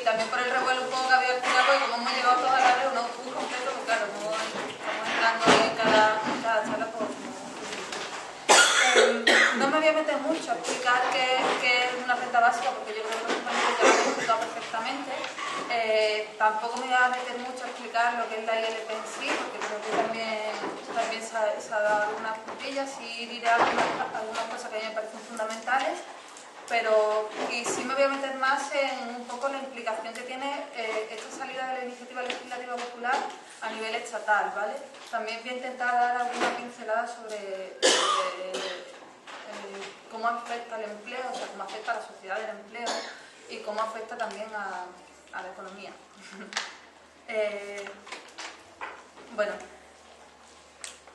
también por el revuelo un poco que había al final, porque como hemos llegado todos a la vez, uno completo, pues claro, como estamos entrando en cada charla, pues no me voy a meter mucho a explicar qué es una renta básica, porque yo creo que los compañeros ya lo han explicado perfectamente. Tampoco me voy a meter mucho a explicar lo que es la ILP en sí, porque creo que también se ha dado algunas puntillas y diré algunas cosas que a mí me parecen fundamentales. Pero sí me voy a meter más en un poco la implicación que tiene esta salida de la iniciativa legislativa popular a nivel estatal, ¿vale? También voy a intentar dar alguna pincelada sobre cómo afecta el empleo, o sea, cómo afecta a la sociedad del empleo y cómo afecta también a la economía. Bueno,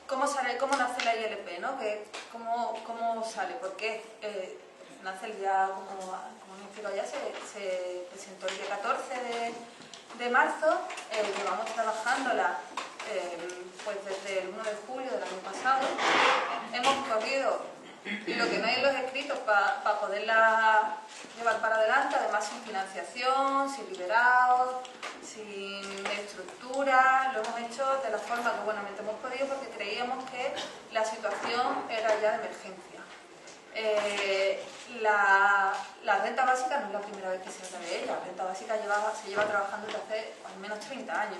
¿cómo nace la ILP, ¿no? ¿Cómo sale? ¿Por qué? Nace el día, como he explicado ya, se presentó el día 14 de marzo. Llevamos trabajándola pues desde el 1 de julio del año pasado. Hemos corrido lo que no hay en los escritos para poderla llevar para adelante, además sin financiación, sin liberados, sin estructura. Lo hemos hecho de la forma que buenamente hemos podido, porque creíamos que la situación era ya de emergencia. La renta básica no es la primera vez que se habla de ella. La renta básica se lleva trabajando desde hace al menos 30 años.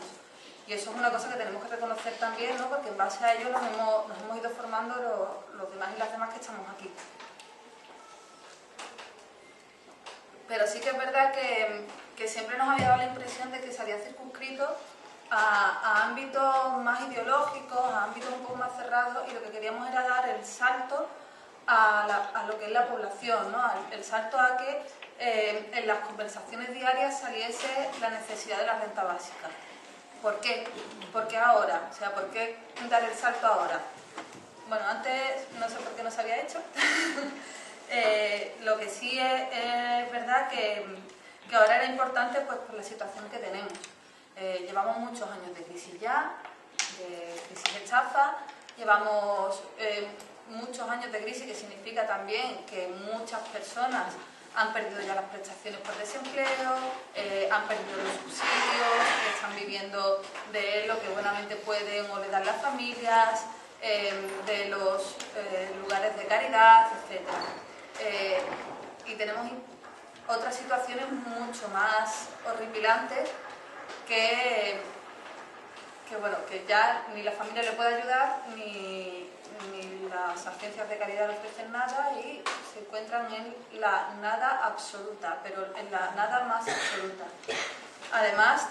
Y eso es una cosa que tenemos que reconocer también, ¿no? Porque en base a ello nos hemos ido formando los demás y las demás que estamos aquí. Pero sí que es verdad que siempre nos había dado la impresión de que se había circunscrito a ámbitos más ideológicos, a ámbitos un poco más cerrados, y lo que queríamos era dar el salto a lo que es la población, ¿no? El salto a que en las conversaciones diarias saliese la necesidad de la renta básica. ¿Por qué? ¿Por qué ahora? O sea, ¿por qué dar el salto ahora? Bueno, antes no sé por qué no se había hecho. Lo que sí es verdad que ahora era importante, pues, por la situación que tenemos. Llevamos muchos años de crisis ya, de crisis de estafa, llevamos muchos años de crisis, que significa también que muchas personas han perdido ya las prestaciones por desempleo, han perdido los subsidios, están viviendo de lo que buenamente pueden o le dan las familias, de los lugares de caridad, etc. Y tenemos otras situaciones mucho más horripilantes que ya ni la familia le puede ayudar, ni las agencias de caridad le ofrecen nada, y se encuentran en la nada absoluta, pero en la nada más absoluta. Además,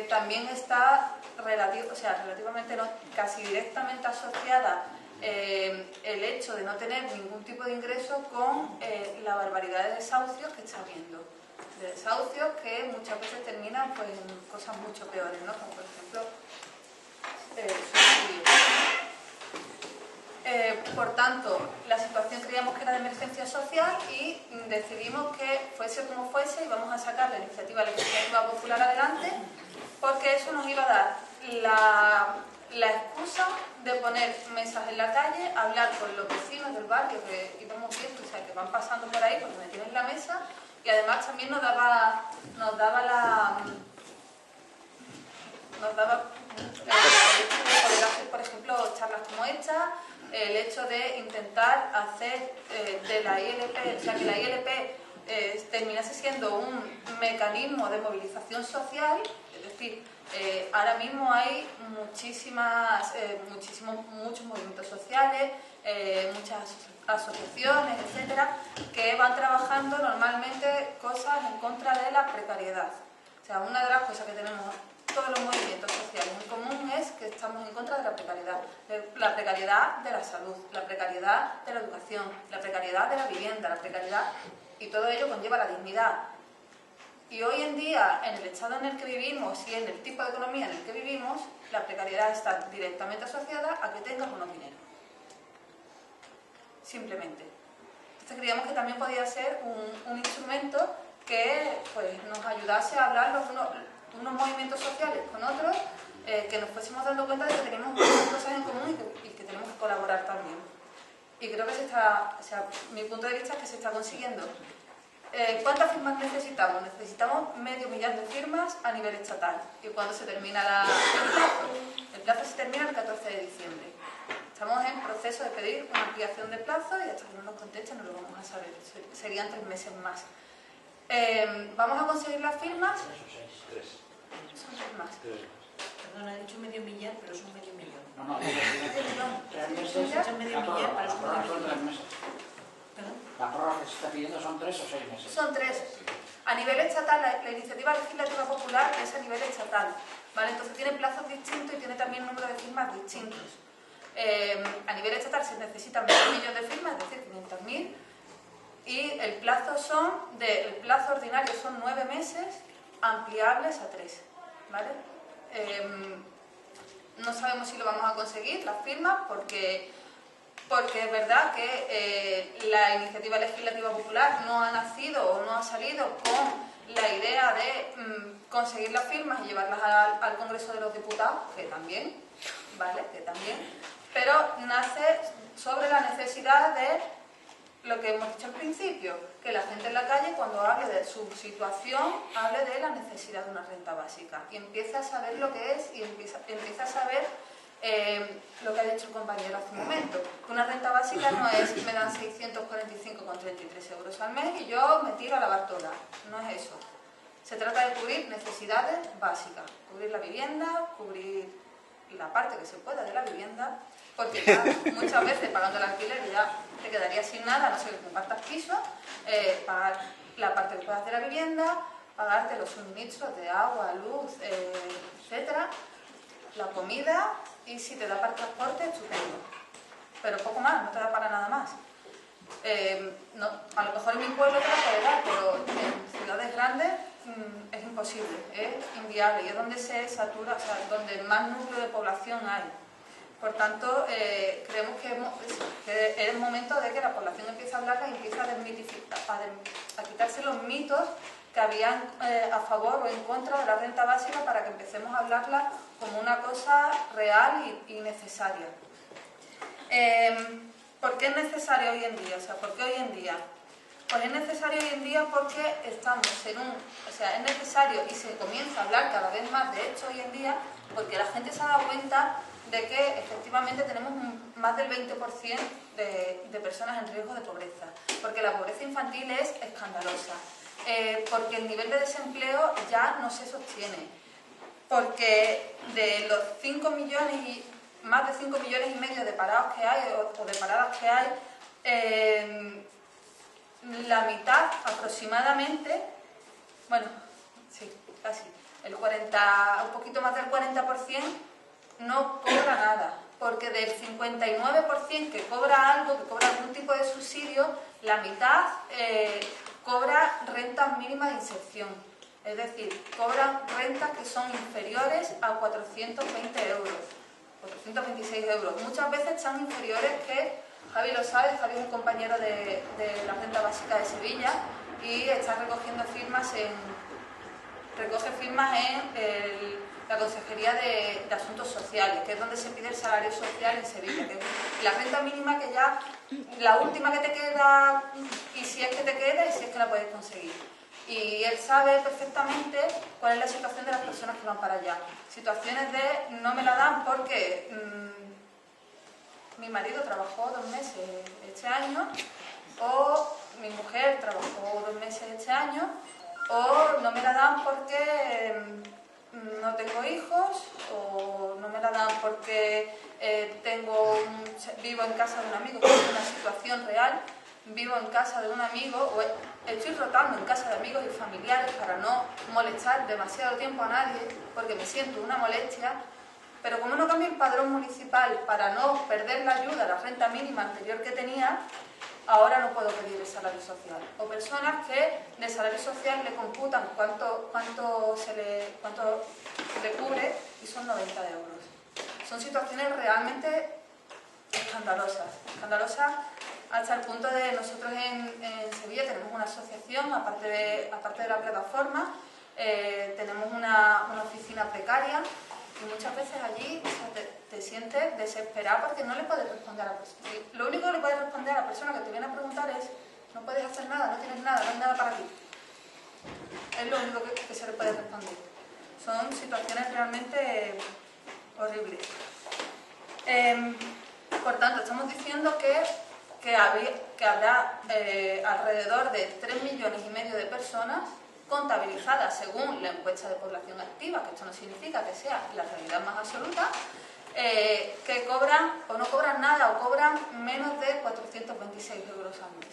también está relativamente no, casi directamente asociada el hecho de no tener ningún tipo de ingreso con la barbaridad de desahucios que está habiendo. De desahucios que muchas veces terminan, pues, en cosas mucho peores, ¿no? Como por ejemplo suicidio. Por tanto, la situación creíamos que era de emergencia social y decidimos que fuese como fuese, íbamos a sacar la iniciativa legislativa popular adelante, porque eso nos iba a dar la excusa de poner mesas en la calle, hablar con los vecinos del barrio que íbamos viendo, o sea, que van pasando por ahí porque me tienen la mesa, y además también nos daba poder hacer, por ejemplo, charlas como esta, el hecho de intentar hacer de la ILP, o sea, que la ILP terminase siendo un mecanismo de movilización social. Es decir, ahora mismo hay muchos movimientos sociales, muchas asociaciones, etcétera, que van trabajando normalmente cosas en contra de la precariedad. O sea, una de las cosas que tenemos todos los movimientos sociales en común es que estamos en contra de la precariedad de la salud, la precariedad de la educación, la precariedad de la vivienda, la precariedad, y todo ello conlleva la dignidad. Y hoy en día, en el estado en el que vivimos y en el tipo de economía en el que vivimos, la precariedad está directamente asociada a que tengas o no dinero. Simplemente. Entonces creíamos que también podía ser un instrumento que, pues, nos ayudase a hablar unos movimientos sociales con otros, que nos fuésemos dando cuenta de que tenemos muchas cosas en común y que tenemos que colaborar también. Y creo que mi punto de vista es que se está consiguiendo. ¿Cuántas firmas necesitamos? Necesitamos 500.000 de firmas a nivel estatal. ¿Y cuándo se termina el plazo? El plazo se termina el 14 de diciembre. Estamos en proceso de pedir una ampliación de plazo y hasta que no nos contesten no lo vamos a saber. Serían 3 meses más. ¿Vamos a conseguir las firmas? 3 o 6. 3. Son 3 más. Perdón, ha dicho 500.000, pero son 500.000. No, 3 meses. Ha dicho 500.000, pero La son prórroga son 3 500.000. meses. ¿Perdón? La prórroga que se está pidiendo son 3 o 6 meses. Son 3. A nivel estatal, la iniciativa legislativa popular es a nivel estatal, ¿vale? Entonces tiene plazos distintos y tiene también número de firmas distintos. A nivel estatal se necesitan 20 millones de firmas, es decir, 500.000, y el plazo ordinario son 9 meses, ampliables a 3, ¿vale? No sabemos si lo vamos a conseguir, las firmas, porque es verdad que la iniciativa legislativa popular no ha nacido o no ha salido con la idea de conseguir las firmas y llevarlas al Congreso de los Diputados, que también, ¿vale? Que también, pero nace sobre la necesidad de lo que hemos dicho al principio, que la gente en la calle, cuando hable de su situación, hable de la necesidad de una renta básica y empieza a saber lo que es y empieza a saber lo que ha dicho el compañero hace un momento, que una renta básica no es me dan 645,33 euros al mes y yo me tiro a lavar toda, no es eso. Se trata de cubrir necesidades básicas, cubrir la vivienda, cubrir la parte que se pueda de la vivienda, porque ya muchas veces pagando el alquiler ya te quedaría sin nada, no sé que compartas piso, pagar la parte que puedas de la vivienda, pagarte los suministros de agua, luz, etcétera, la comida, y si te da para el transporte, estupendo. Pero poco más, no te da para nada más. No, a lo mejor en mi pueblo te lo puede dar, pero en ciudades grandes es imposible, es inviable y es donde se satura, o sea, donde más núcleo de población hay. Por tanto, creemos que es el momento de que la población empiece a hablarla y empiece a desmitificar, a quitarse los mitos que habían a favor o en contra de la renta básica para que empecemos a hablarla como una cosa real y necesaria. ¿Por qué es necesario hoy en día? O sea, ¿por qué hoy en día? Pues es necesario hoy en día porque estamos en es necesario y se comienza a hablar cada vez más de hecho hoy en día porque la gente se ha dado cuenta de que efectivamente tenemos más del 20% de personas en riesgo de pobreza, porque la pobreza infantil es escandalosa, porque el nivel de desempleo ya no se sostiene, porque de los 5 millones y más de 5 millones y medio de parados que hay o de paradas que hay, la mitad aproximadamente, bueno, sí, casi, un poquito más del 40% no cobra nada, porque del 59% que cobra algo, que cobra algún tipo de subsidio, la mitad cobra rentas mínimas de inserción, es decir, cobran rentas que son inferiores a 420 euros, 426 euros, muchas veces están inferiores que, Javi lo sabe, Javi es un compañero de la renta básica de Sevilla y está recogiendo firmas recoge firmas en la Consejería de Asuntos Sociales, que es donde se pide el salario social en Sevilla, que es la renta mínima que ya, la última que te queda, y si es que te queda y si es que la puedes conseguir. Y él sabe perfectamente cuál es la situación de las personas que van para allá. Situaciones de no me la dan porque mi marido trabajó 2 meses este año, o mi mujer trabajó 2 meses este año, o no me la dan porque no tengo hijos, o no me la dan porque vivo en casa de un amigo, que es una situación real, vivo en casa de un amigo, o estoy rotando en casa de amigos y familiares para no molestar demasiado tiempo a nadie, porque me siento una molestia, pero como no cambio el padrón municipal para no perder la ayuda, la renta mínima anterior que tenía, ahora no puedo pedir el salario social. O personas que de salario social le computan cuánto le cubre y son 90 euros. Son situaciones realmente escandalosas hasta el punto de nosotros en Sevilla tenemos una asociación, aparte de la plataforma, tenemos una oficina precaria y muchas veces allí te sientes desesperado porque no le puedes responder a la persona. Lo único que le puedes responder a la persona que te viene a preguntar es no puedes hacer nada, no tienes nada, no hay nada para ti. Es lo único que se le puede responder. Son situaciones realmente horribles. Por tanto, estamos diciendo que habrá alrededor de 3,5 millones de personas contabilizadas según la encuesta de población activa, que esto no significa que sea la realidad más absoluta, que cobran o no cobran nada o cobran menos de 426 euros al mes.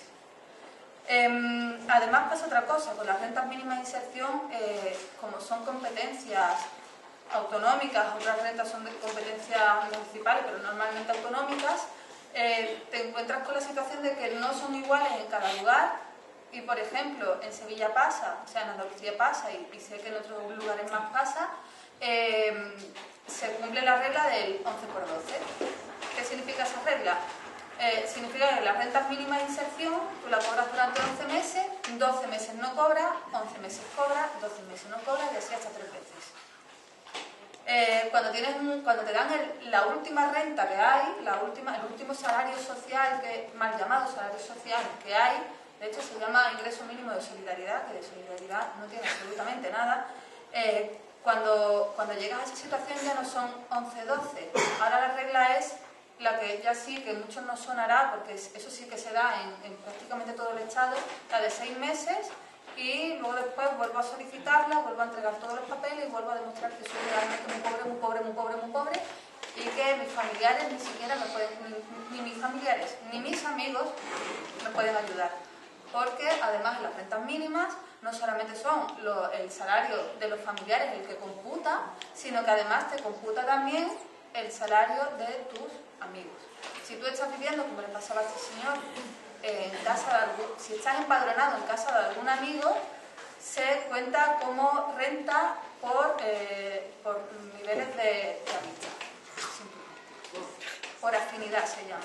Además pasa otra cosa, con las rentas mínimas de inserción, como son competencias autonómicas, otras rentas son de competencias municipales, pero normalmente autonómicas, te encuentras con la situación de que no son iguales en cada lugar. Y por ejemplo, en Sevilla pasa, o sea, en Andalucía pasa, y sé que en otros lugares más pasa, se cumple la regla del 11 por 12. ¿Qué significa esa regla? Significa que las rentas mínimas de inserción, tú la cobras durante 11 meses, 12 meses no cobras, 11 meses cobras, 12 meses no cobras y así hasta 3 veces. Cuando te dan la última renta que hay, el último salario social, mal llamado salario social que hay, de hecho se llama ingreso mínimo de solidaridad, que de solidaridad no tiene absolutamente nada. Cuando llegas a esa situación ya no son 11-12. Ahora la regla es la que ya sí, que muchos no sonará, porque eso sí que se da en prácticamente todo el Estado, la de 6 meses, y luego después vuelvo a solicitarla, vuelvo a entregar todos los papeles y vuelvo a demostrar que soy realmente muy pobre, muy pobre, muy pobre, muy pobre, y que mis familiares ni siquiera me pueden, ni mis familiares, ni mis amigos me pueden ayudar. Porque además las rentas mínimas no solamente son el salario de los familiares el que computa, sino que además te computa también el salario de tus amigos. Si tú estás viviendo, como le pasaba a este señor, en casa si estás empadronado en casa de algún amigo, se cuenta como renta por niveles de amistad. Por afinidad se llama.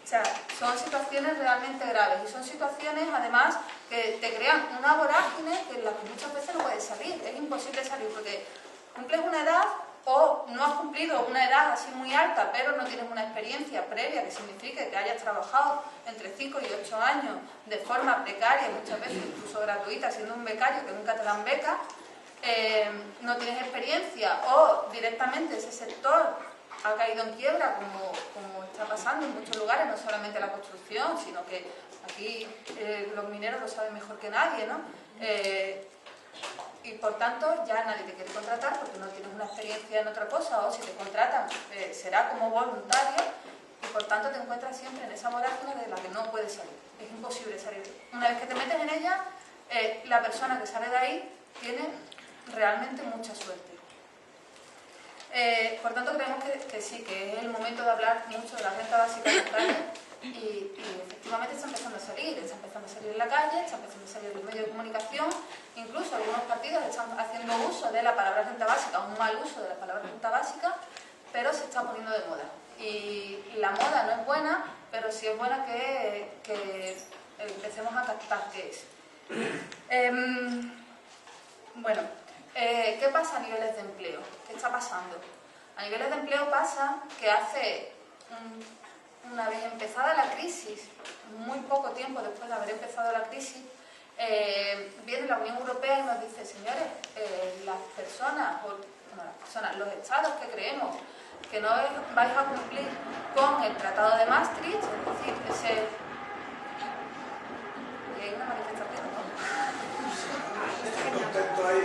O sea, son situaciones realmente graves y son situaciones además que te crean una vorágine en la que muchas veces no puedes salir, es imposible salir porque cumples una edad o no has cumplido una edad así muy alta pero no tienes una experiencia previa que signifique que hayas trabajado entre 5 y 8 años de forma precaria, muchas veces incluso gratuita, siendo un becario que nunca te dan beca, no tienes experiencia o directamente ese sector ha caído en quiebra, como está pasando en muchos lugares, no solamente la construcción, sino que aquí los mineros lo saben mejor que nadie, ¿no? Y por tanto ya nadie te quiere contratar porque no tienes una experiencia en otra cosa, o si te contratan será como voluntario, y por tanto te encuentras siempre en esa vorágine de la que no puedes salir. Es imposible salir. Una vez que te metes en ella, la persona que sale de ahí tiene realmente mucha suerte. Por tanto creemos que sí, que es el momento de hablar mucho de la renta básica en la calle y efectivamente está empezando a salir en la calle, está empezando a salir en los medios de comunicación, incluso algunos partidos están haciendo uso de la palabra renta básica, un mal uso de la palabra renta básica, pero se está poniendo de moda. Y la moda no es buena, pero sí es buena que empecemos a captar qué es. Bueno, ¿qué pasa a niveles de empleo? ¿Qué está pasando? A niveles de empleo pasa que hace, una vez empezada la crisis, muy poco tiempo después de haber empezado la crisis, viene la Unión Europea y nos dice, señores, los estados que creemos que no vais a cumplir con el Tratado de Maastricht, es decir, y hay una manifestación, ¿no? Contento ahí.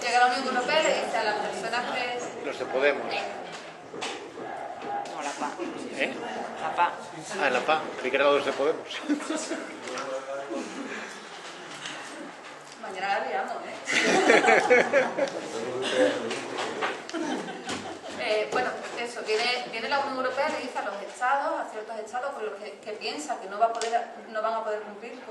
Llega la Unión Europea y le dice a las personas que... Los de Podemos. No, la PA. ¿Eh? La PA. Ah, en la PA. Creí que eran los de Podemos. Mañana la liamos, bueno, eso, viene la Unión Europea y le dice a los estados, a ciertos estados con los que piensa que no van a poder cumplir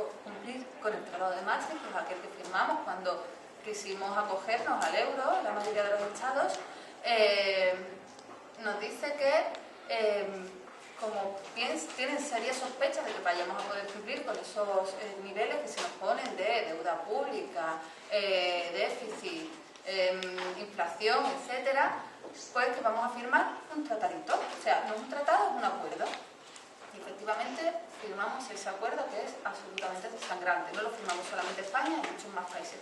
con el Tratado de Maastricht, que es aquel que firmamos cuando quisimos acogernos al euro, la mayoría de los estados, nos dice que como tienen serias sospechas de que vayamos a poder cumplir con esos niveles que se nos ponen de deuda pública, déficit, inflación, etcétera, pues que vamos a firmar un tratadito. O sea, no es un tratado, es un acuerdo. Y efectivamente firmamos ese acuerdo que es absolutamente sangrante. No lo firmamos solamente España, hay muchos más países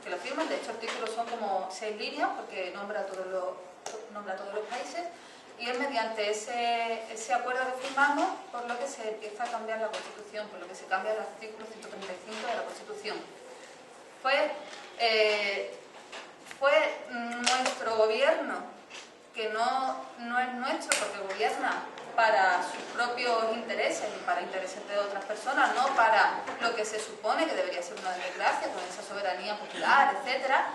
que lo firman. De hecho, el título son como 6 líneas porque nombra a todos los países. Y es mediante ese acuerdo que firmamos por lo que se empieza a cambiar la Constitución, por lo que se cambia el artículo 135 de la Constitución. Fue nuestro gobierno, que no es nuestro porque gobierna para sus propios intereses y para intereses de otras personas, no para lo que se supone que debería ser una democracia, con esa soberanía popular, etcétera,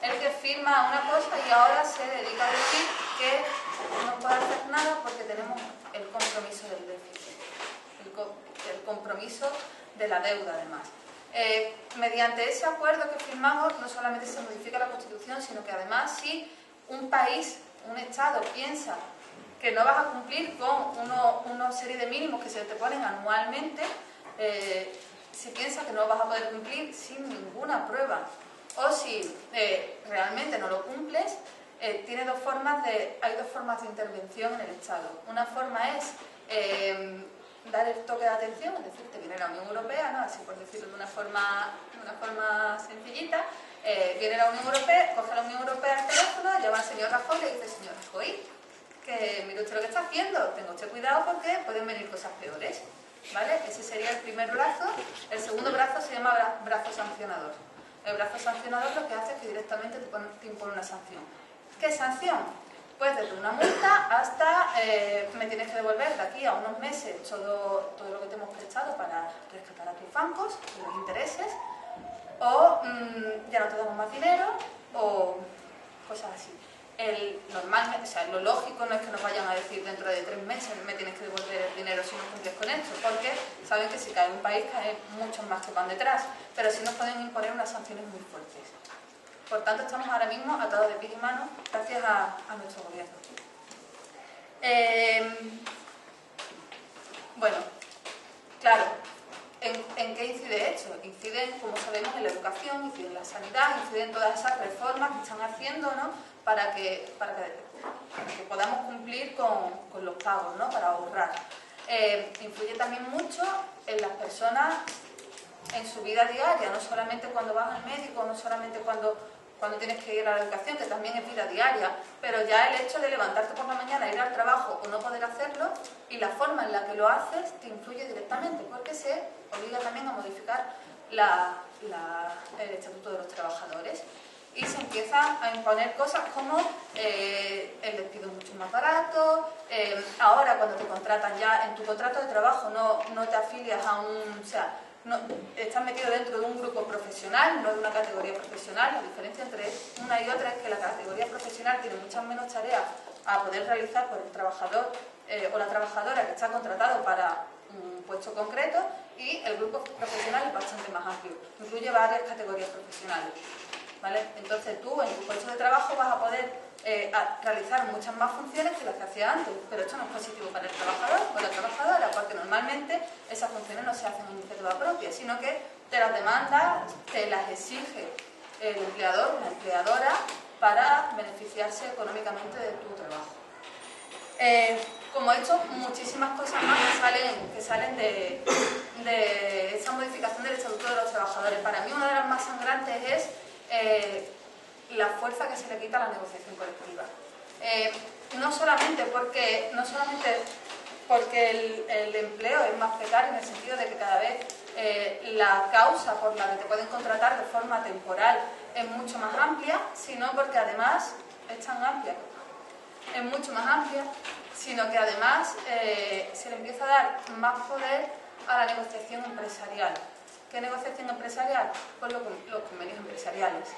el que firma una cosa y ahora se dedica a decir que no puede hacer nada porque tenemos el compromiso del déficit, el compromiso de la deuda además. Mediante ese acuerdo que firmamos no solamente se modifica la Constitución, sino que además si un país, un Estado piensa que no vas a cumplir con una serie de mínimos que se te ponen anualmente, si piensa que no vas a poder cumplir sin ninguna prueba, o si realmente no lo cumples, hay dos formas de intervención en el Estado. Una forma es dar el toque de atención, es decir, te viene la Unión Europea, ¿no? Así por decirlo de una forma sencillita, viene la Unión Europea, coge la Unión Europea el teléfono, llama al señor Rajoy y le dice: señor Rajoy, que mire usted lo que está haciendo, tenga usted cuidado porque pueden venir cosas peores, ¿vale? Ese sería el primer brazo. El segundo brazo se llama brazo sancionador. El brazo sancionador lo que hace es que directamente te impone una sanción. ¿Qué sanción? Pues desde una multa hasta me tienes que devolver de aquí a unos meses todo lo que te hemos prestado para rescatar a tus bancos y los intereses, o ya no te damos más dinero, o cosas así. Normalmente, o sea, lo lógico no es que nos vayan a decir dentro de 3 meses me tienes que devolver el dinero si no cumples con esto, porque saben que si cae un país caen muchos más que van detrás, pero sí nos pueden imponer unas sanciones muy fuertes. Por tanto, estamos ahora mismo atados de pies y manos gracias a nuestro gobierno. Bueno, claro, ¿en qué incide esto? Incide, como sabemos, en la educación, incide en la sanidad, incide en todas esas reformas que están haciendo, ¿no? para que podamos cumplir con los pagos, ¿no? Para ahorrar. Influye también mucho en las personas en su vida diaria, no solamente cuando vas al médico, no solamente cuando tienes que ir a la educación, que también es vida diaria, pero ya el hecho de levantarte por la mañana, ir al trabajo o no poder hacerlo, y la forma en la que lo haces te influye directamente, porque se obliga también a modificar el Estatuto de los Trabajadores. Y se empiezan a imponer cosas como el despido mucho más barato, ahora cuando te contratan ya en tu contrato de trabajo no te afilias a un... O sea, no, estás metido dentro de un grupo profesional, no de una categoría profesional. La diferencia entre una y otra es que la categoría profesional tiene muchas menos tareas a poder realizar por el trabajador o la trabajadora que está contratado para un puesto concreto, y el grupo profesional es bastante más amplio, incluye varias categorías profesionales, ¿vale? Entonces tú en tu puesto de trabajo vas a poder realizar muchas más funciones que las que hacía antes, pero esto no es positivo para el trabajador o la trabajadora, porque normalmente esas funciones no se hacen en iniciativa propia, sino que te las demanda, te las exige el empleador o la empleadora para beneficiarse económicamente de tu trabajo. Como he hecho, muchísimas cosas más que salen de esa modificación del Estatuto de los Trabajadores. Para mí una de las más sangrantes es la fuerza que se le quita a la negociación colectiva. No solamente porque el empleo es más precario, en el sentido de que cada vez la causa por la que te pueden contratar de forma temporal es mucho más amplia, sino porque además es tan amplia, es mucho más amplia, sino que además se le empieza a dar más poder a la negociación empresarial. ¿Qué negociación empresarial? Pues los convenios empresariales.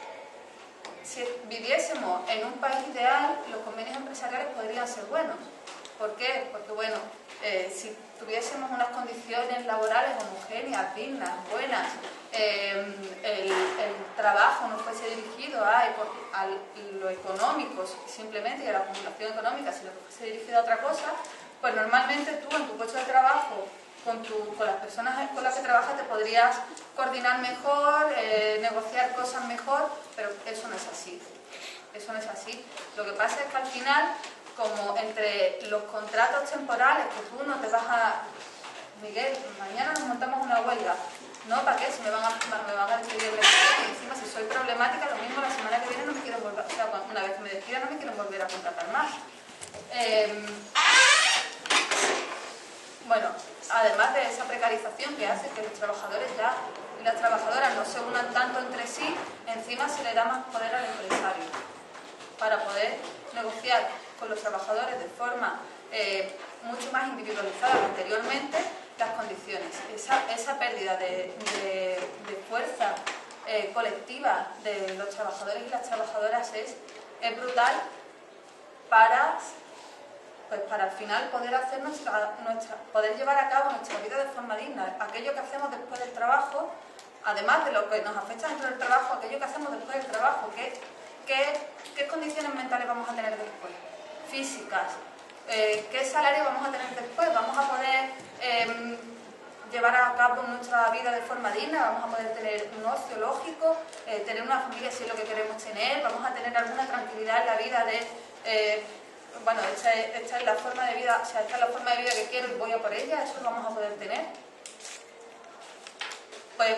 Si viviésemos en un país ideal, los convenios empresariales podrían ser buenos. ¿Por qué? Porque, bueno, si tuviésemos unas condiciones laborales homogéneas, dignas, buenas, el trabajo no fuese dirigido a lo económico simplemente y a la acumulación económica, sino que fuese dirigido a otra cosa, pues normalmente tú en tu puesto de trabajo, con las personas con las que trabajas, te podrías coordinar mejor, negociar cosas mejor, pero eso no es así. eso no es así. Lo que pasa es que al final, como entre los contratos temporales, que tú no te vas a... Miguel, mañana nos montamos una huelga. No, ¿para qué? Si me van a despedir el mes que viene, y encima si soy problemática, lo mismo la semana que viene no me quieren volver, o sea, una vez que me despidan no me quieren volver a contratar más. Bueno, además de esa precarización que hace que los trabajadores ya y las trabajadoras no se unan tanto entre sí, encima se le da más poder al empresario para poder negociar con los trabajadores de forma mucho más individualizada que anteriormente las condiciones. Esa pérdida de fuerza colectiva de los trabajadores y las trabajadoras es brutal para al final poder hacer poder llevar a cabo nuestra vida de forma digna. Aquello que hacemos después del trabajo, además de lo que nos afecta dentro del trabajo, aquello que hacemos después del trabajo, ¿qué condiciones mentales vamos a tener después? Físicas. ¿Qué salario vamos a tener después? ¿Vamos a poder llevar a cabo nuestra vida de forma digna? ¿Vamos a poder tener un ocio lógico? ¿Tener una familia si es lo que queremos tener? ¿Vamos a tener alguna tranquilidad en la vida de... bueno, esta es la forma de vida, o sea, esta es la forma de vida que quiero y voy a por ella? ¿Eso lo vamos a poder tener? Pues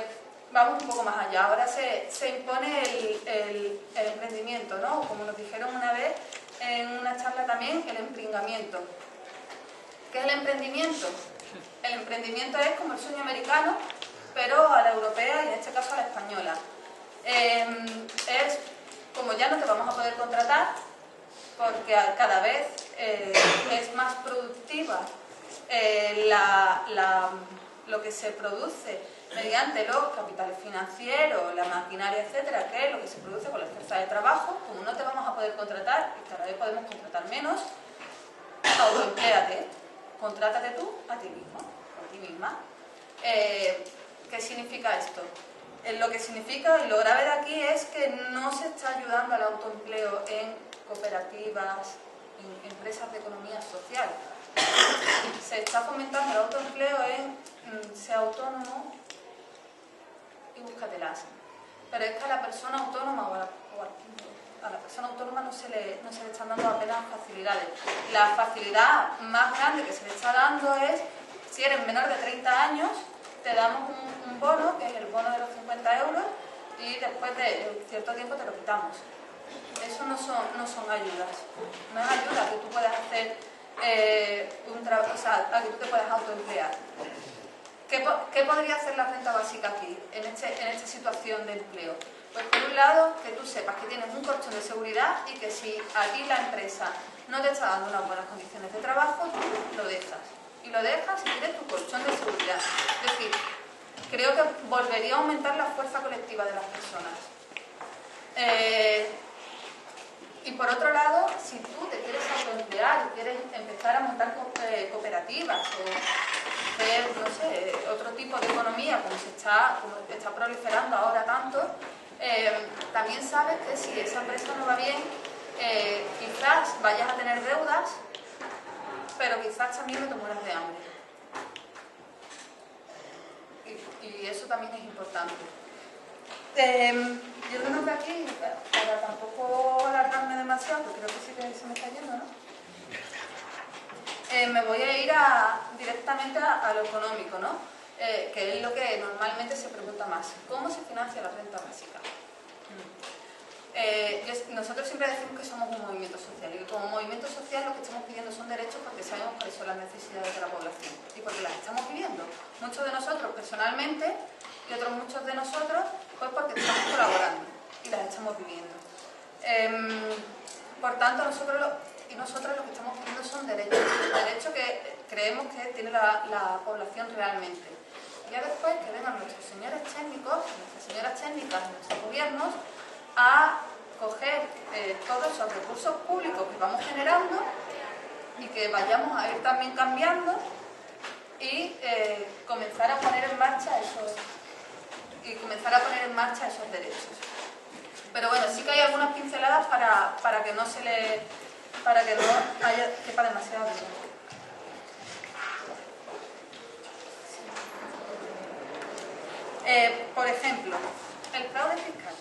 vamos un poco más allá. Ahora se impone el emprendimiento, ¿no? Como nos dijeron una vez en una charla también, el empringamiento. ¿Qué es el emprendimiento? El emprendimiento es como el sueño americano, pero a la europea y en este caso a la española. Es como ya no te vamos a poder contratar, porque cada vez es más productiva lo que se produce mediante los capitales financieros, la maquinaria, etcétera, que es lo que se produce con la fuerza de trabajo. Como no te vamos a poder contratar y cada vez podemos contratar menos, autoempléate, contrátate tú a ti mismo, a ti misma. ¿Qué significa esto? Lo que significa, y lo grave de aquí, es que no se está ayudando al autoempleo en cooperativas, en empresas de economía social. Se está fomentando el autoempleo en ser autónomo y búscatelas. Pero es que a la persona autónoma a la persona autónoma no se le están dando apenas facilidades. La facilidad más grande que se le está dando es, si eres menor de 30 años, te damos un bono, que es el bono de los 50 euros, y después de cierto tiempo te lo quitamos. Eso no son ayudas. No es ayuda que tú puedas hacer un trabajo, o sea, a que tú te puedas autoemplear. ¿Qué podría hacer la renta básica aquí, en esta situación de empleo? Pues por un lado, que tú sepas que tienes un colchón de seguridad y que si aquí la empresa no te está dando unas buenas condiciones de trabajo, tú lo dejas. Y lo dejas y tienes tu colchón de seguridad. Es decir, creo que volvería a aumentar la fuerza colectiva de las personas. Y por otro lado, si tú te quieres autoemplear y quieres empezar a montar cooperativas o hacer, no sé, otro tipo de economía como está proliferando ahora tanto, también sabes que si esa empresa no va bien, quizás vayas a tener deudas, pero quizás también no te mueras de hambre. Y eso también es importante. Yéndonos de aquí, para tampoco alargarme demasiado, porque creo que sí que se me está yendo, ¿no? Me voy a ir directamente a lo económico, ¿no? Que es lo que normalmente se pregunta más. ¿Cómo se financia la renta básica? Nosotros siempre decimos que somos un movimiento social y que como movimiento social lo que estamos pidiendo son derechos porque sabemos cuáles son las necesidades de la población y porque las estamos viviendo. Muchos de nosotros personalmente y otros muchos de nosotros pues porque estamos colaborando y las estamos viviendo. Por tanto, nosotros lo que estamos pidiendo son derechos que creemos que tiene la población realmente. Y ya después que vengan nuestros señores técnicos, nuestras señoras técnicas, nuestros gobiernos, a coger todos esos recursos públicos que vamos generando y que vayamos a ir también cambiando y comenzar a poner en marcha esos derechos. Pero bueno, sí que hay algunas pinceladas para que no quepa demasiado tiempo. Por ejemplo, el fraude fiscal.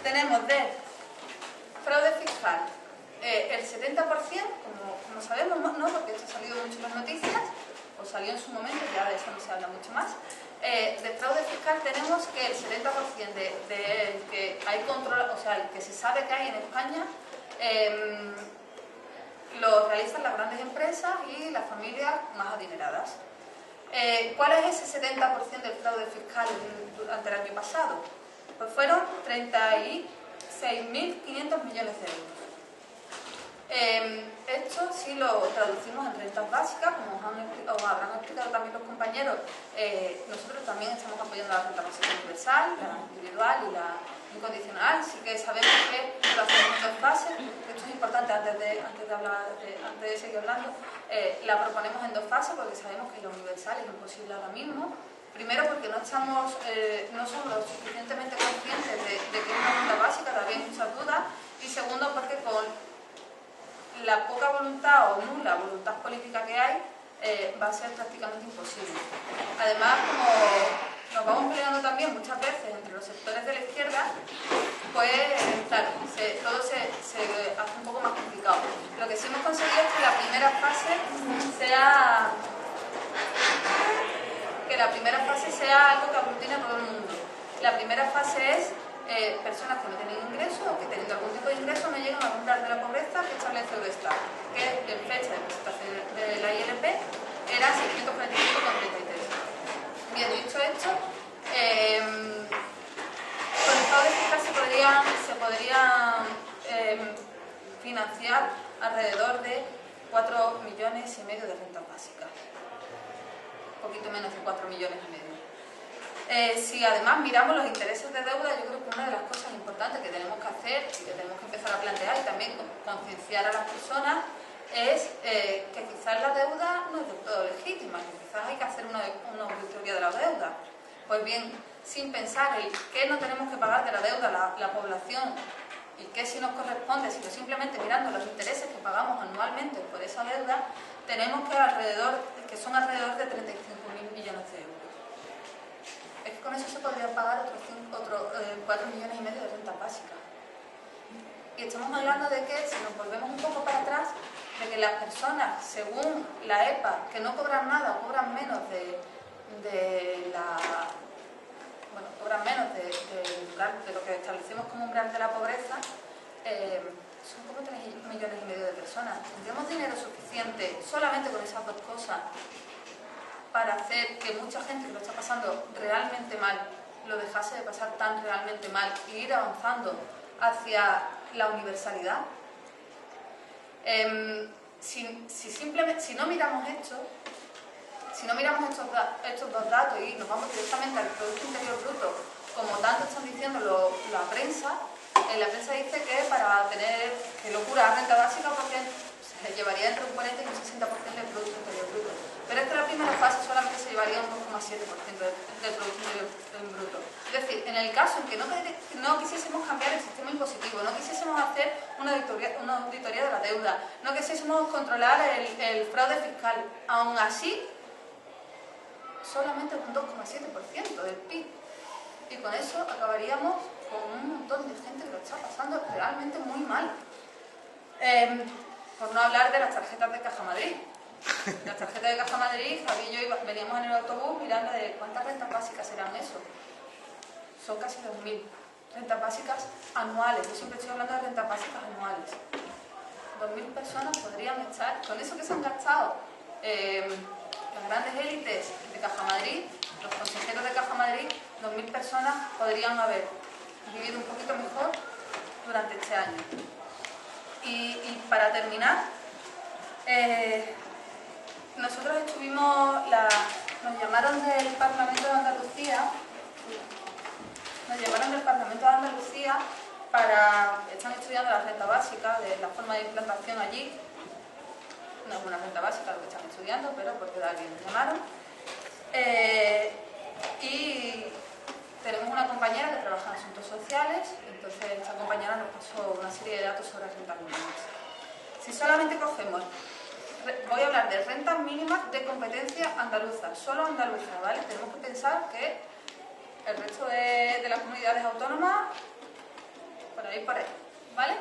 Tenemos de fiscal, el 70%, como sabemos, ¿no? Porque esto ha salido mucho en las noticias, o salió en su momento, ya de eso no se habla mucho más. De fraude fiscal tenemos que el 70% de que hay control, o sea, el que se sabe que hay en España, lo realizan las grandes empresas y las familias más adineradas. ¿Cuál es ese 70% del fraude fiscal durante el año pasado? Pues fueron 36.500 millones de euros. Esto, si lo traducimos en rentas básicas, como os habrán explicado también los compañeros, nosotros también estamos apoyando la renta básica universal, la individual y la incondicional. Así que sabemos que lo hacemos en dos fases. Esto es importante antes de seguir hablando. La proponemos en dos fases porque sabemos que la universal es imposible ahora mismo. Primero porque no somos lo suficientemente conscientes de que es una renta básica, todavía hay muchas dudas. Y segundo porque con la poca voluntad o nula voluntad política que hay, va a ser prácticamente imposible. Además, como nos vamos peleando también muchas veces entre los sectores de la izquierda, pues claro, todo se hace un poco más complicado. Lo que sí hemos conseguido es que la primera fase sea algo que aglutine a todo el mundo. La primera fase es personas que no tienen ingresos o que teniendo algún tipo de ingreso no llegan al umbral de la pobreza que establece Eurostat, que en fecha de presentación de la ILP era 645,33. Bien, dicho esto, con el fraude fiscal se podrían financiar alrededor de 4,5 millones de rentas básicas, un poquito menos de 4,5 millones. Si además miramos los intereses de deuda, yo creo que una de las cosas importantes que tenemos que hacer y que tenemos que empezar a plantear y también concienciar a las personas es que quizás la deuda no es del todo legítima, que quizás hay que hacer una auditoría de la deuda. Pues bien, sin pensar en qué no tenemos que pagar de la deuda la población y qué si nos corresponde, sino simplemente mirando los intereses que pagamos anualmente por esa deuda, tenemos que son alrededor de 35.000 millones de euros. Es que con eso se podría pagar otros 4,5 millones de rentas básicas. Y estamos hablando de que, si nos volvemos un poco para atrás, de que las personas, según la EPA, que no cobran nada, cobran menos cobran menos de lo que establecemos como umbral de la pobreza, son como 3,5 millones de personas. ¿Tendríamos dinero suficiente solamente con esas dos cosas para hacer que mucha gente que lo está pasando realmente mal lo dejase de pasar tan realmente mal y ir avanzando hacia la universalidad? Si no miramos estos dos datos y nos vamos directamente al Producto Interior Bruto, como tanto están diciendo la prensa, la prensa dice que para tener, que locura la renta básica porque se llevaría entre un 40 y un 60% del Producto Interior Bruto. Pero es que la primera fase solamente se llevaría un 2,7% del Producto Interior Bruto. Es decir, en el caso en que no quisiésemos cambiar el sistema impositivo, no quisiésemos hacer una auditoría de la deuda, no quisiésemos controlar el fraude fiscal, aún así, solamente un 2,7% del PIB. Y con eso acabaríamos con un montón de gente que lo está pasando realmente muy mal. Por no hablar de las tarjetas de Caja Madrid. Las tarjetas de Caja Madrid, Javi y yo veníamos en el autobús mirando de cuántas rentas básicas eran eso. Son casi 2.000 rentas básicas anuales. Yo siempre estoy hablando de rentas básicas anuales. 2.000 personas podrían estar, con eso que se han gastado las grandes élites de Caja Madrid, los consejeros de Caja Madrid, 2.000 personas podrían haber vivido un poquito mejor durante este año. Y para terminar, nosotros nos llamaron del Parlamento de Andalucía, están estudiando la renta básica, de la forma de implantación allí. No es una renta básica lo que están estudiando, pero porque de alguien nos llamaron. Y tenemos una compañera que trabaja en asuntos sociales, entonces esta compañera nos pasó una serie de datos sobre rentas mínimas. Si solamente cogemos, voy a hablar de rentas mínimas de competencia andaluza, solo andaluza, ¿vale? Tenemos que pensar que el resto de las comunidades autónomas, por ahí, ¿vale?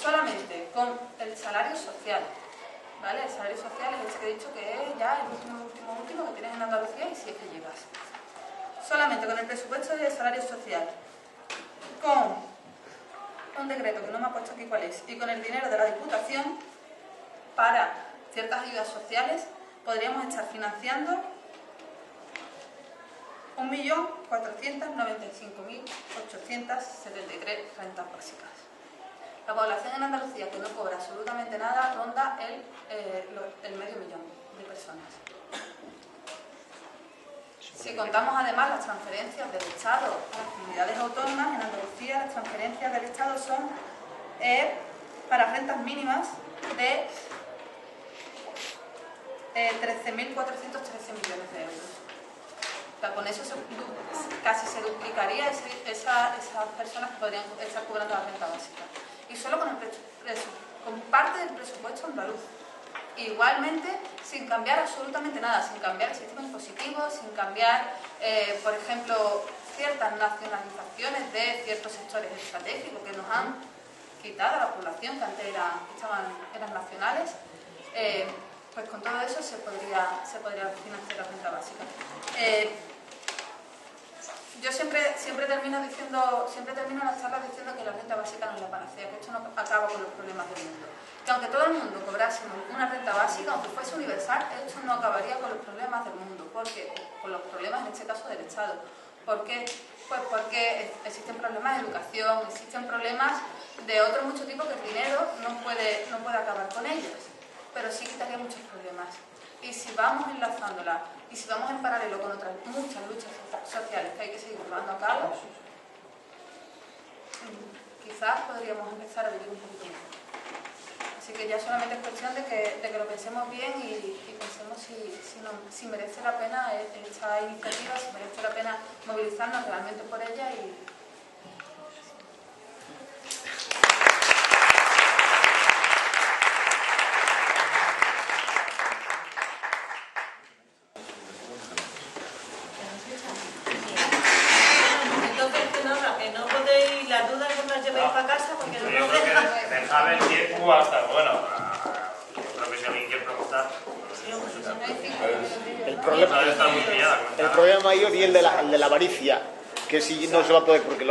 Solamente con el salario social, ¿vale? El salario social es ese que he dicho que es ya el último que tienes en Andalucía y si es que llegas. Solamente con el presupuesto del salario social, con un decreto que no me ha puesto aquí cuál es, y con el dinero de la Diputación para ciertas ayudas sociales, podríamos estar financiando 1.495.873 rentas básicas. La población en Andalucía que no cobra absolutamente nada ronda el medio millón de personas. Si contamos además las transferencias del Estado a las comunidades autónomas, en Andalucía las transferencias del Estado son para rentas mínimas de 13.413 millones de euros. O sea, con eso casi se duplicaría esas personas que podrían estar cobrando la renta básica. Y solo con parte del presupuesto andaluz. Igualmente, sin cambiar absolutamente nada, sin cambiar el sistema impositivo, sin cambiar, por ejemplo, ciertas nacionalizaciones de ciertos sectores estratégicos que nos han quitado a la población, que antes eran nacionales, pues con todo eso se podría financiar la renta básica. Yo siempre termino las charlas diciendo que la renta básica no es la panacea, que esto no acaba con los problemas del mundo. Que aunque todo el mundo cobrásemos una renta básica, aunque fuese universal, esto no acabaría con los problemas del mundo, porque con los problemas en este caso del Estado. ¿Por qué? Pues porque existen problemas de educación, existen problemas de otro mucho tipo que el dinero no puede acabar con ellos, pero sí quitaría muchos problemas. Y si vamos enlazándola, y si vamos en paralelo con otras muchas luchas sociales que hay que seguir llevando a cabo, quizás podríamos empezar a vivir un poquito mejor. Así que ya solamente es cuestión de que lo pensemos bien y pensemos si merece la pena esta iniciativa, si merece la pena movilizarnos realmente por ella y... Dejar el tiempo hasta, bueno, yo creo que si alguien quiere preguntar, El problema está muy pillada. El problema mayor y el de la avaricia, que si no se va a poder, porque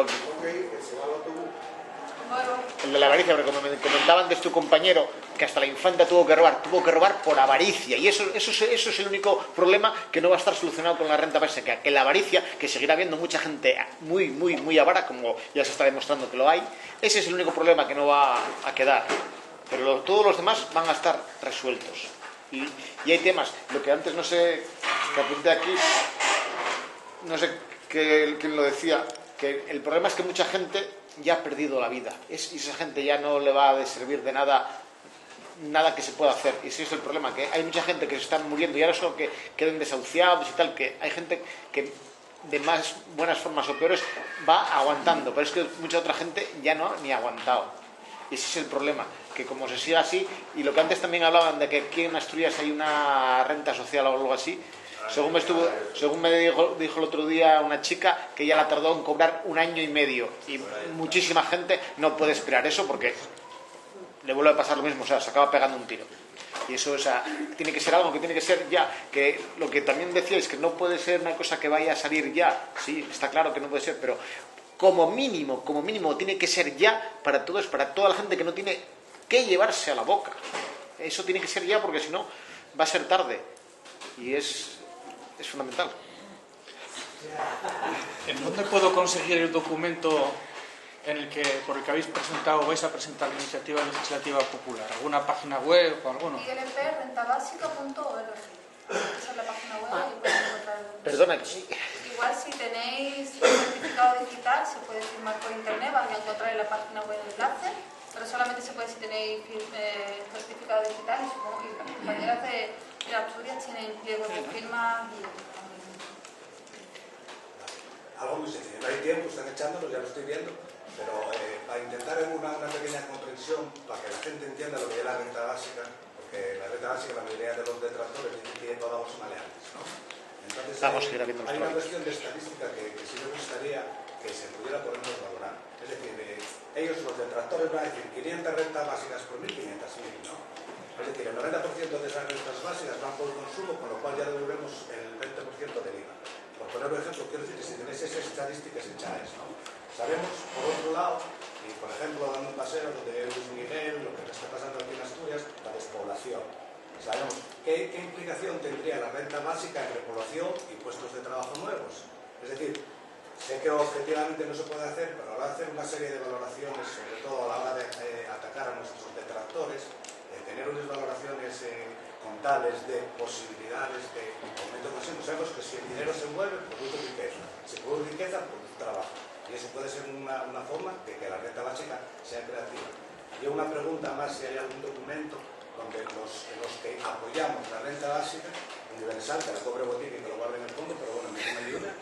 el de la avaricia, porque como me comentaba antes tu compañero, que hasta la infanta tuvo que robar por avaricia, y eso es el único problema que no va a estar solucionado con la renta básica, que la avaricia, que seguirá habiendo mucha gente muy avara, como ya se está demostrando que lo hay, ese es el único problema que no va a quedar, pero todos los demás van a estar resueltos. Y hay temas, lo que antes no sé, que apunté aquí, no sé quién lo decía, que el problema es que mucha gente ya ha perdido la vida, y esa gente ya no le va a servir de nada que se pueda hacer, y ese es el problema, que hay mucha gente que se están muriendo y ahora solo que queden desahuciados y tal, que hay gente que de más buenas formas o peores va aguantando, pero es que mucha otra gente ya no ni ha aguantado, y ese es el problema, que como se siga así, y lo que antes también hablaban de que aquí en Asturias hay una renta social o algo así, según me dijo el otro día una chica, que ya la tardó en cobrar 1 año y medio, y muchísima gente no puede esperar eso porque le vuelve a pasar lo mismo, o sea, se acaba pegando un tiro. Y eso, o sea, tiene que ser algo que tiene que ser ya, que lo que también decíais, que no puede ser una cosa que vaya a salir ya, sí, está claro que no puede ser, pero como mínimo tiene que ser ya para todos, para toda la gente que no tiene que llevarse a la boca. Eso tiene que ser ya, porque si no va a ser tarde, y es fundamental. ¿En dónde puedo conseguir el documento por el que habéis presentado, vais a presentar la iniciativa legislativa popular? ¿Alguna página web o alguno? ilprrentabásica.org. Esa es la página web y pueden encontrar el documento. Perdona. Igual si tenéis un certificado digital se puede firmar por internet, vais a encontrar en la página web el enlace, pero solamente se puede si tenéis certificado digital, y supongo que las compañeras de Asturias tienen pliegos de firmas y... Algo muy sencillo, no hay tiempo, están echándolo, ya lo estoy viendo, pero para intentar una pequeña comprensión, para que la gente entienda lo que es la renta básica, porque la renta básica, la mayoría de los detractores dicen que tiene todos los maleantes, ¿no? Entonces, Vamos a seguir habiendo hay los una problemas. cuestión de estadística que sí me gustaría que se pudiera ponernos a valorar. Es decir, ellos, los detractores, van a decir 500 rentas básicas por 1.500.000, ¿no? Es decir, el 90% de esas rentas básicas van por consumo, con lo cual ya devolvemos el 20% del IVA. Por poner un ejemplo, quiero decir que si tenéis esas estadísticas hechas, ¿no? Sabemos, por otro lado, y por ejemplo, dando un paseo donde Luis Miguel, lo que está pasando aquí en Asturias, la despoblación. Sabemos qué implicación tendría la renta básica entre población y puestos de trabajo nuevos. Es decir, sé que objetivamente no se puede hacer, pero habrá que hacer una serie de valoraciones, sobre todo a la hora de atacar a nuestros detractores, tener unas valoraciones contables de posibilidades de aumento máximo. Sabemos que si el dinero se mueve, produce riqueza. Si produce riqueza, produce trabajo. Y eso puede ser una forma de que la renta básica sea creativa. Y una pregunta más, si hay algún documento donde los que apoyamos la renta básica universal, que la cobre botica y que lo guarde en el fondo, pero bueno, me ayuda.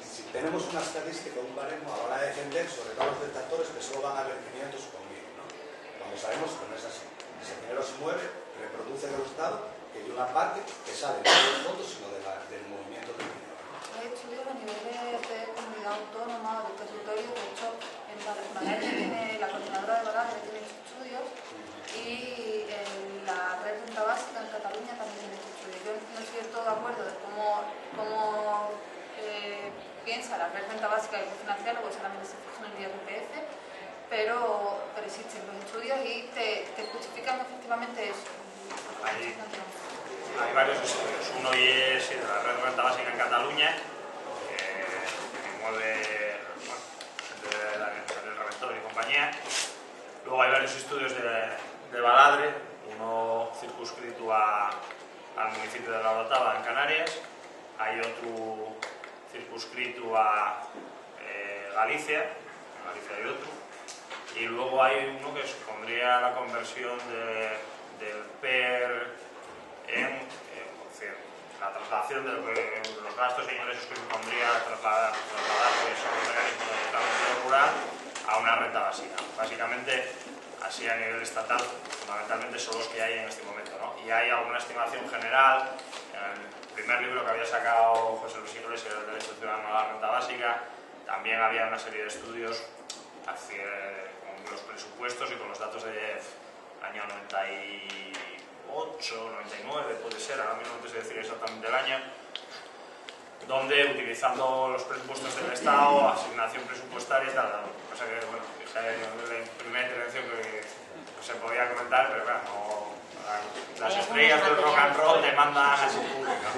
Si tenemos una estadística, un baremo a la hora de defender, sobre todo los detractores, que solo van a haber 500 o 1.000, ¿no? Cuando sabemos que no es así. Si el dinero se mueve, reproduce en el Estado, que hay una parte que sale no de los fondos, sino del movimiento del dinero. Hay estudios a nivel de comunidad autónoma o de territorio. De hecho, en Baleares la coordinadora de Baleares tiene estudios, y la red renta básica en Cataluña también tiene estudios. Yo no estoy del todo de acuerdo de cómo piensa la red renta básica y el financiero, pues solamente se fija en el IRPF, pero existen los estudios y te justifican efectivamente eso. Hay varios estudios. Uno es de la red renta básica en Cataluña, que mueve el Reventor y compañía. Luego hay varios estudios de Baladre, uno circunscrito al municipio de La Orotava, en Canarias. Hay otro circunscrito a Galicia, en Galicia hay otro. Y luego hay uno que supondría la conversión del PER en la traslación de los gastos e ingresos que supondría trasladar esos mecanismos de desarrollo rural a una renta básica. Básicamente, así a nivel estatal, fundamentalmente son los que hay en este momento, ¿no? Y hay alguna estimación general. En el primer libro que había sacado José Luis Iglesias, El derecho ciudadano a la renta básica, también había una serie de estudios con los presupuestos y con los datos del año 98, 99, puede ser, ahora mismo no te sé decir exactamente el año, donde utilizando los presupuestos del Estado, asignación presupuestaria y tal, cosa que, bueno, dije en la primera intervención que se podía comentar, pero claro, no, las estrellas del rock and roll demandan a su público.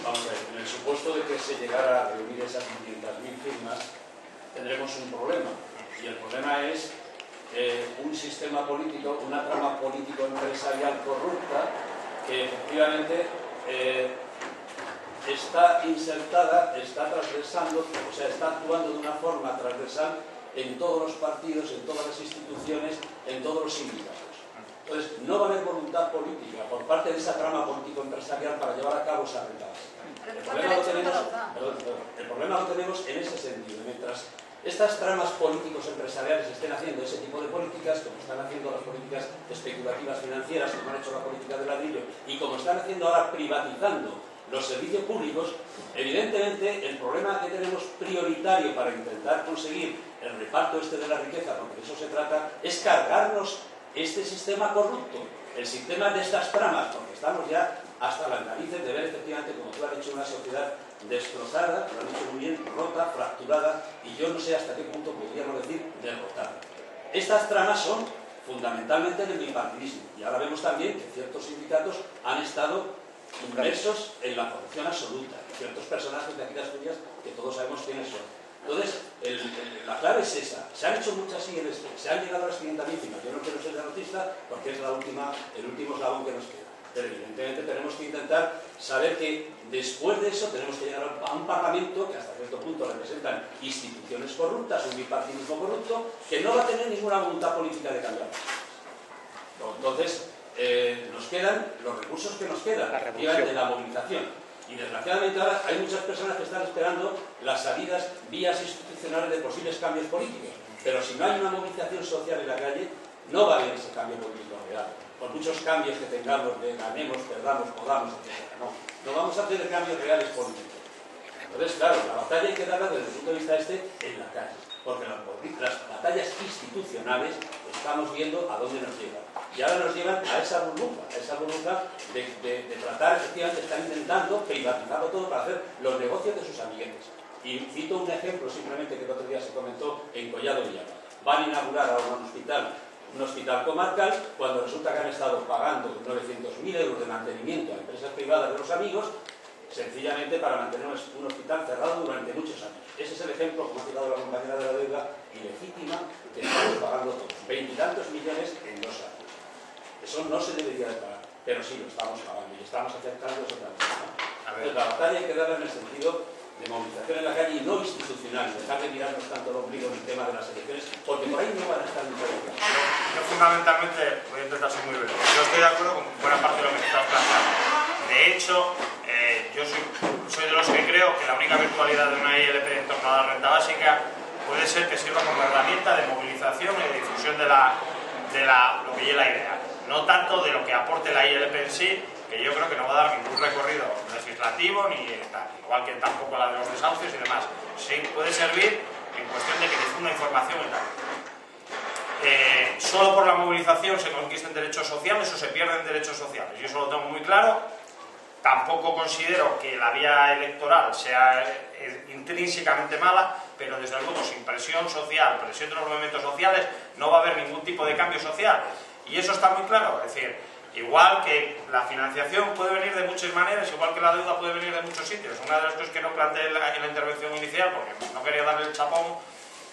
Vamos a ver, en el supuesto de que se llegara a reunir esas 500.000 firmas, tendremos un problema. Y el problema es un sistema político, una trama político-empresarial corrupta que efectivamente está insertada, está transversando, o sea, está actuando de una forma transversal en todos los partidos, en todas las instituciones, en todos los sindicatos. Entonces, no va a haber voluntad política por parte de esa trama político-empresarial para llevar a cabo esa renta básica. El problema lo tenemos en ese sentido. Mientras estas tramas políticos empresariales estén haciendo ese tipo de políticas, como están haciendo las políticas especulativas financieras, como han hecho la política del ladrillo, y como están haciendo ahora privatizando los servicios públicos, evidentemente el problema que tenemos prioritario para intentar conseguir el reparto de la riqueza, porque de eso se trata, es cargarnos este sistema corrupto, el sistema de estas tramas, porque estamos ya hasta las narices de ver efectivamente, como tú has dicho, una sociedad destrozada, lo han dicho muy bien, rota, fracturada, y yo no sé hasta qué punto podríamos decir derrotada. Estas tramas son fundamentalmente del bipartidismo, y ahora vemos también que ciertos sindicatos han estado inmersos en la corrupción absoluta, ciertos personajes de aquí de Asturias que todos sabemos quiénes son. Entonces, la clave es esa. Se han hecho muchas ILS, se han llegado a las 500.000 firmas. Yo no quiero ser derrotista porque es el último eslabón que nos queda. Pero evidentemente tenemos que intentar saber que después de eso tenemos que llegar a un parlamento que hasta cierto punto representan instituciones corruptas, un bipartidismo corrupto, que no va a tener ninguna voluntad política de cambiar. Entonces, nos quedan los recursos que nos quedan, de la movilización. Y desgraciadamente ahora hay muchas personas que están esperando las salidas, vías institucionales de posibles cambios políticos. Pero si no hay una movilización social en la calle, no va a haber ese cambio político real. Por muchos cambios que tengamos de ganemos, perdamos, podamos, etc. No vamos a hacer cambios reales políticos. Entonces, claro, la batalla hay que darla desde el punto de vista en la calle, porque las batallas institucionales estamos viendo a dónde nos llevan. Y ahora nos llevan a esa burbuja de tratar, efectivamente, están intentando privatizarlo todo para hacer los negocios de sus amiguetes. Y cito un ejemplo simplemente que el otro día se comentó en Collado Villalba. Van a inaugurar ahora un hospital comarcal, cuando resulta que han estado pagando 900.000 euros de mantenimiento a empresas privadas de los amigos, sencillamente para mantener un hospital cerrado durante muchos años. Ese es el ejemplo, como ha citado la compañera de la deuda ilegítima, que estamos pagando todos. 20 y tantos millones en 2 años. Eso no se debería de pagar, pero sí lo estamos pagando y estamos aceptando eso también. Entonces, la batalla hay que darla en el sentido de movilización en la calle y no institucional, dejar de mirarnos tanto el ombligo en el tema de las elecciones, porque por ahí no van a estar muy claros. Yo fundamentalmente, voy a intentar ser muy breve, yo estoy de acuerdo con buena parte de lo que estás planteando. De hecho, yo soy de los que creo que la única virtualidad de una ILP en torno a la renta básica puede ser que sirva como herramienta de movilización y de difusión de lo que es la idea. No tanto de lo que aporte la ILP en sí, que yo creo que no va a dar ningún recorrido legislativo, ni tal, igual que tampoco la de los desahucios y demás. Sí puede servir en cuestión de que difunda información y tal. Solo por la movilización se conquisten derechos sociales o se pierden derechos sociales. Yo eso lo tengo muy claro. Tampoco considero que la vía electoral sea intrínsecamente mala, pero desde luego sin presión social, presión de los movimientos sociales, no va a haber ningún tipo de cambio social. Y eso está muy claro. Es decir, igual que la financiación puede venir de muchas maneras, igual que la deuda puede venir de muchos sitios. Una de las cosas que no planteé en la intervención inicial, porque no quería darle el chapón,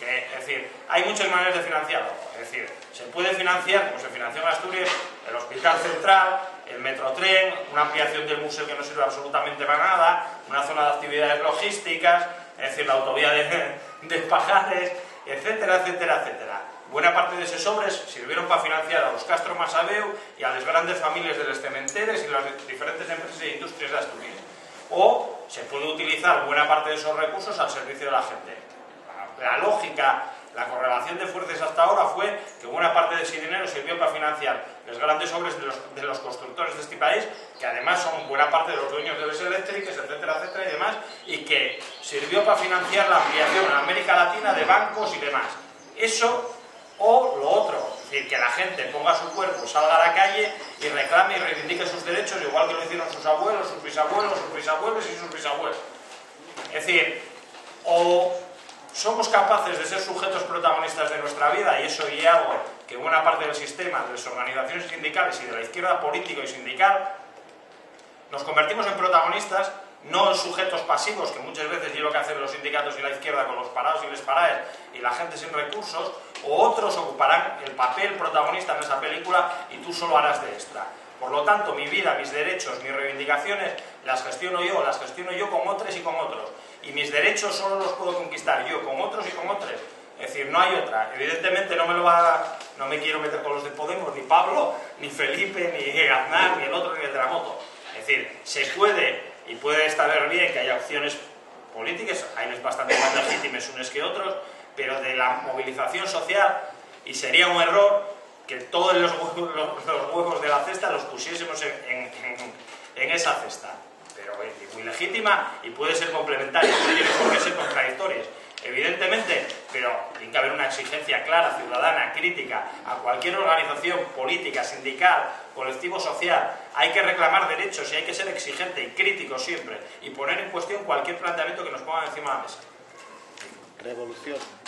es decir, hay muchas maneras de financiarlo. Es decir, se puede financiar, como se financió en Asturias, el Hospital Central, el Metrotren, una ampliación del museo que no sirve absolutamente para nada, una zona de actividades logísticas, es decir, la autovía de Pajares, etcétera, etcétera, etcétera. Buena parte de esos sobres sirvieron para financiar a los Castro Masabeu y a las grandes familias de los cementeres y las diferentes empresas e industrias de Asturias. O se puede utilizar buena parte de esos recursos al servicio de la gente. La lógica, la correlación de fuerzas hasta ahora fue que buena parte de ese dinero sirvió para financiar los grandes obras de los constructores de este país, que además son buena parte de los dueños de las eléctricas, etcétera, etcétera y demás, y que sirvió para financiar la ampliación en América Latina de bancos y demás. Eso o lo otro, es decir, que la gente ponga su cuerpo, salga a la calle y reclame y reivindique sus derechos, igual que lo hicieron sus abuelos, sus bisabuelos, sus bisabuelos y sus bisabuelos. Es decir, o somos capaces de ser sujetos protagonistas de nuestra vida, y eso y algo que buena parte del sistema, de las organizaciones sindicales y de la izquierda política y sindical, nos convertimos en protagonistas, no en sujetos pasivos, que muchas veces es lo que hacen los sindicatos y la izquierda con los parados y les paraes y la gente sin recursos, o otros ocuparán el papel protagonista en esa película y tú solo harás de extra. Por lo tanto, mi vida, mis derechos, mis reivindicaciones, las gestiono yo con otros y con otros. Y mis derechos solo los puedo conquistar yo, con otros y con otros. Es decir, no hay otra. Evidentemente no me quiero meter con los de Podemos, ni Pablo, ni Felipe, ni Aznar, ni el otro, ni el de la moto. Es decir, se puede, y puede estar bien que haya opciones políticas, hay unos bastante más legítimas unos que otros, pero de la movilización social, y sería un error que todos los huevos de la cesta los pusiésemos en esa cesta. Pero es muy legítima y puede ser complementaria, no tiene por qué ser contradictorias, evidentemente, pero tiene que haber una exigencia clara, ciudadana, crítica a cualquier organización política, sindical, colectivo social. Hay que reclamar derechos y hay que ser exigente y crítico siempre y poner en cuestión cualquier planteamiento que nos pongan encima de la mesa. Revolución.